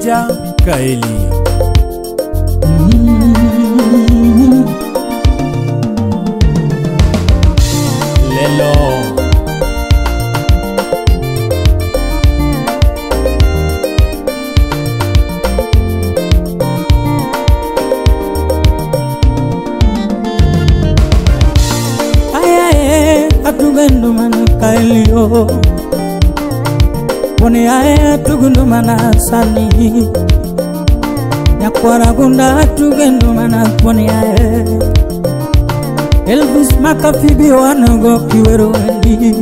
Peter Kaeli. Lelo atugundu mana Kaelio Poni ae atugundu mana Sani Nyakwara gunda atugundu mana poni ae Elvis Makafibi wanago kiwero endi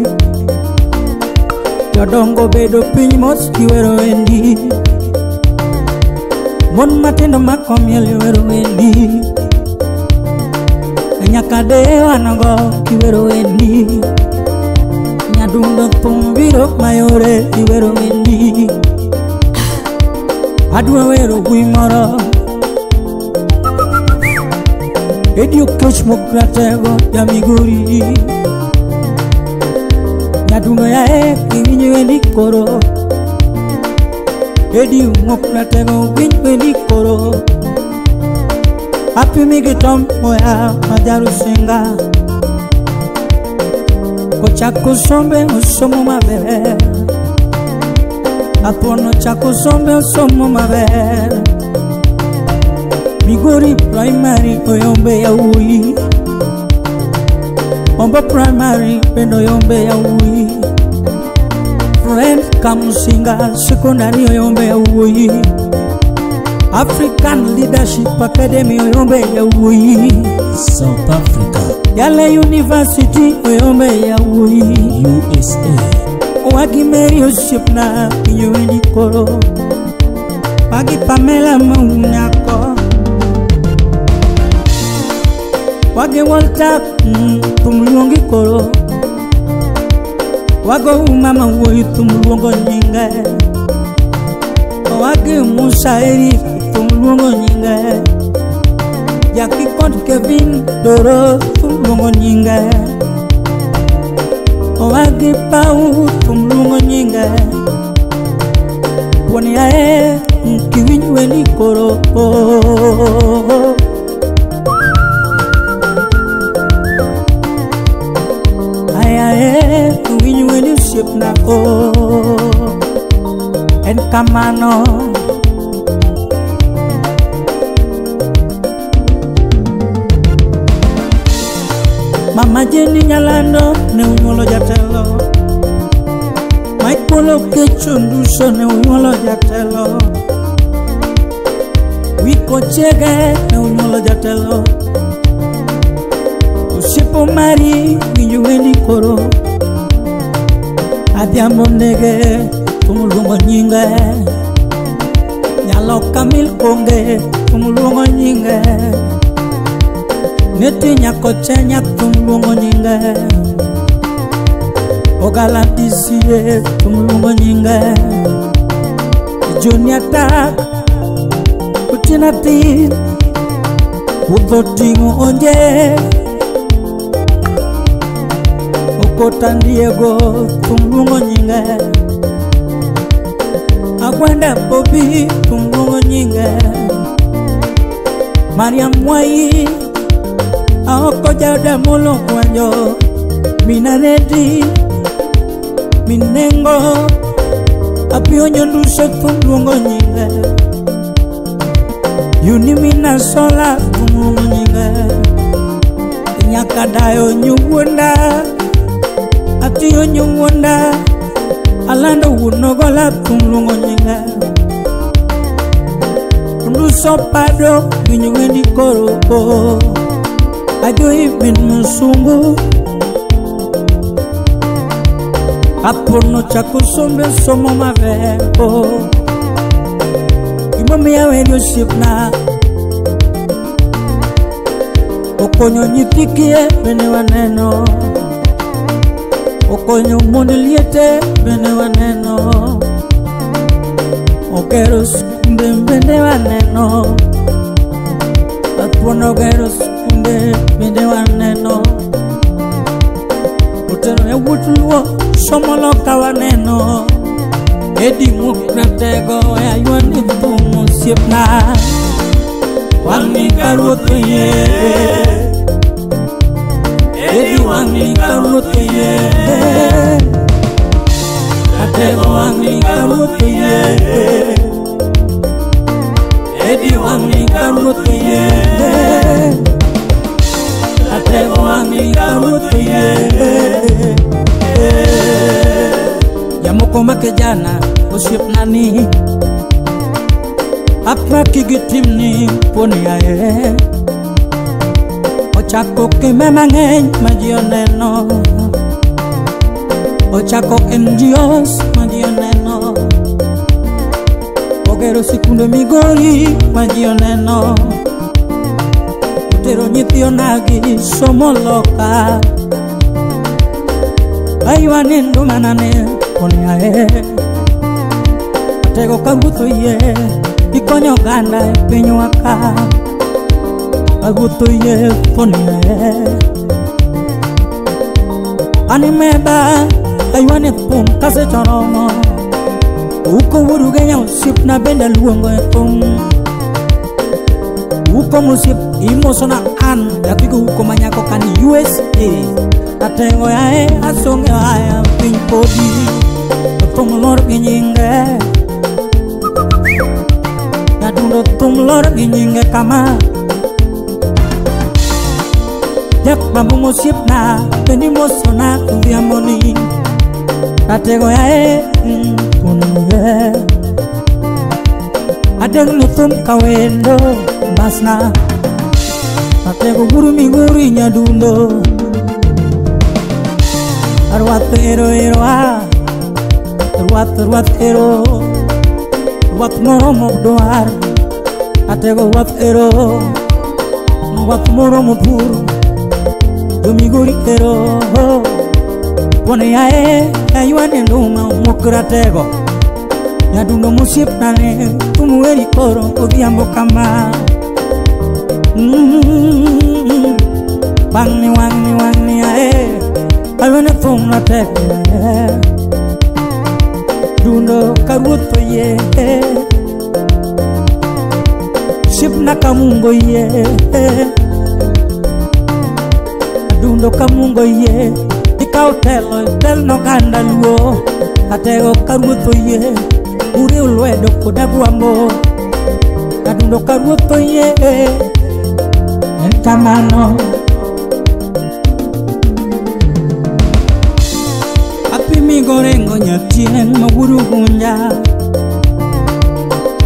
Yodongo bedo pinymos kiwero endi Mon matendo makomiel kiwero endi Nyakade wanago kiwero endi Nyadundo tumbiro mayore kiwero endi Adwa wero guimoro Edio coach mokratego ya Migori Nyadundo ya kiwinyo endi koro Edio mokratego winyo endi koro Happy migitom moya majaru senga Kochako sombe usomo maber Apono chako sombe usomo maber Migori primary oyombe ya ui Omba primary pendo oyombe ya ui Friend Kamusinga secondary oyombe ya ui African Leadership Academy oyombe ya ui South Africa Yale University oyombe ya ui USA Wagi Mary Oshipna Inyuendi koro Wagi Pamela Maunako Wagi Walter Tumluongi koro Wago umama woi tumluongo nyinga Wagi Musa Eri tumluongo nyinga Jackie Kont Kevin Doro tumluongo nyinga Wagi Pau tumluongo nyinga Poni ae kiwinyo endi koro Ae kiwinyo endi usiepna En kamano Mama Jenny Nyalando ne unyolo jatelo Michael Okechunduso ne unyolo jatelo Wiko Chege ne unyolo jatelo Usipo Mari winyo endi koro Adhiambo Ndege tumuluongo nyinga Nyalo Kamil Konge tumuluongo nyinga Neti Nyako Chenya tumuluongo nyinga Ogala DCA tumuluongo nyinga Junior Tak Kutina Tin Udho Tingo Onje Okota Diego tumuluongo nyinga Agwenda Bobby tumuluongo nyinga Mariam Mwai Aoko Jauda Molo Kwanjo Minaredi Minengo Apio Nyonduso tumuluongo nyinga Unimina Sola tumuluongo nyinga Nyakadayo Nyuwunda Atio Nyuwunda Alando Wunogola tumuluongo nyinga Nduso Pado winyo endi koro Ajo Ibn Musungu Apono chako sombe somo maveko Imami ya wenyo shipna Okonyo nyitikie bene waneno Okonyo mondeliete bene waneno Okero skunde bene waneno Apono okero skunde bene waneno Otero ya wutulwo somolo kawaneno Edi mukratego ya yuani tumu siapna wangi karuto ye Edi wangi karuto ye Atego wangi karuto ye Edi wangi karuto ye Atego wangi karuto ye Yamoko makejana usiap nani Apa kigitimni poniae Ochako ke memangeng majioneno Ochako NGOs majioneno Ogero sikundo migori majioneno Utero nyithio nagi somoloka Aywanindu manane poniae Atego kaguto ye Ikonyo ganda pinyo ka Kaguto ye poniae Animeba aywane pum kase choromo Uko wurugenya usip na benda luongo pum Uko musip imosona an Yatigo uko manyako kani USA Atego yae asonge haya ping podi Tumlor ginyinge Yadundo tumlor ginyinge kama Jak bambu musip na Beni mosona kuviamoni Atego yae punge Adeng lutum kawendo basna Atego guru miguri nyadundo Arwat ero ero ah Arwat ero Arwat moromo doar Atego wat ero Arwat moromo pur Dumiguri ero Pone yae Aywane nduma mukratego Nyadundo musip nane Tumueri koro Obiambo kama Wangni yae Aywane tumna teko Dundo karuto ye Shipna kamungo ye Dundo kamungo ye Ikao tel no ganda luo Atego karuto ye Uri ulwedo kudabuambo Dundo karuto ye Enkamano Gorengo nyatien maguru hunja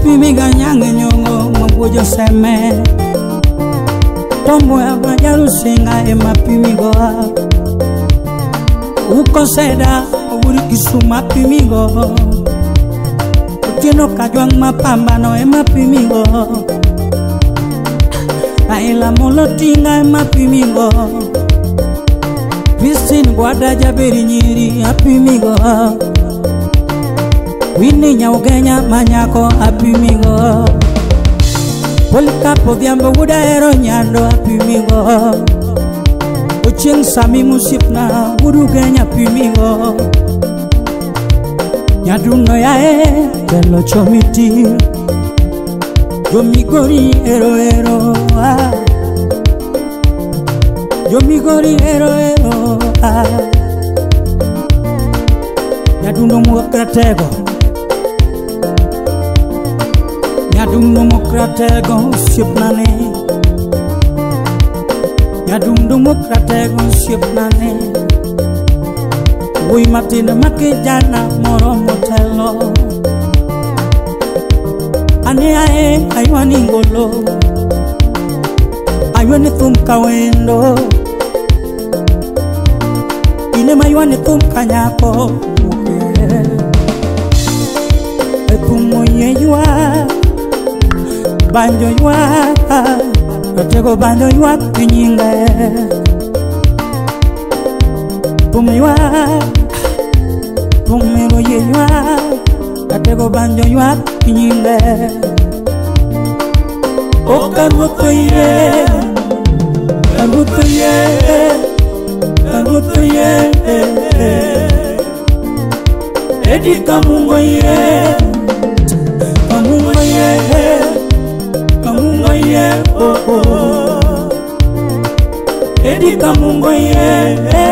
Pimiga nyange nyongo mabujo seme Tombo ya majaru singa ema pimigoa Uko seda uri kisuma pimigo Utino kajwang mapambano ema pimigo Aila molotinga ema pimigo Visin guada jaberi nyiri apimigo Wini nyaugenya manyako apimigo Polikapo vyambo gudaero nyando apimigo Uching sami musipna gudugenya apimigo Nyaduno yae Telo chomiti Yomigori ero ero ah Yomigori ero ero ah Nyaduno mukratego Nyaduno mukratego sipnane Nyaduno mukratego sipnane Wui matina makijana moro motelo Ane ae aywani ngolo Aywane tum kawendo Ine maywane tum kanyako Etumo ye yua Banjo yua Kotego banjo yua kinyinga Tum yua Tum mero ye yua Kotego banjo yua kinyinga O karuto ye Karuto ye Edi Kamungo ye, Kamungo ye, Kamungo ye, oh oh. Edi Kamungo ye.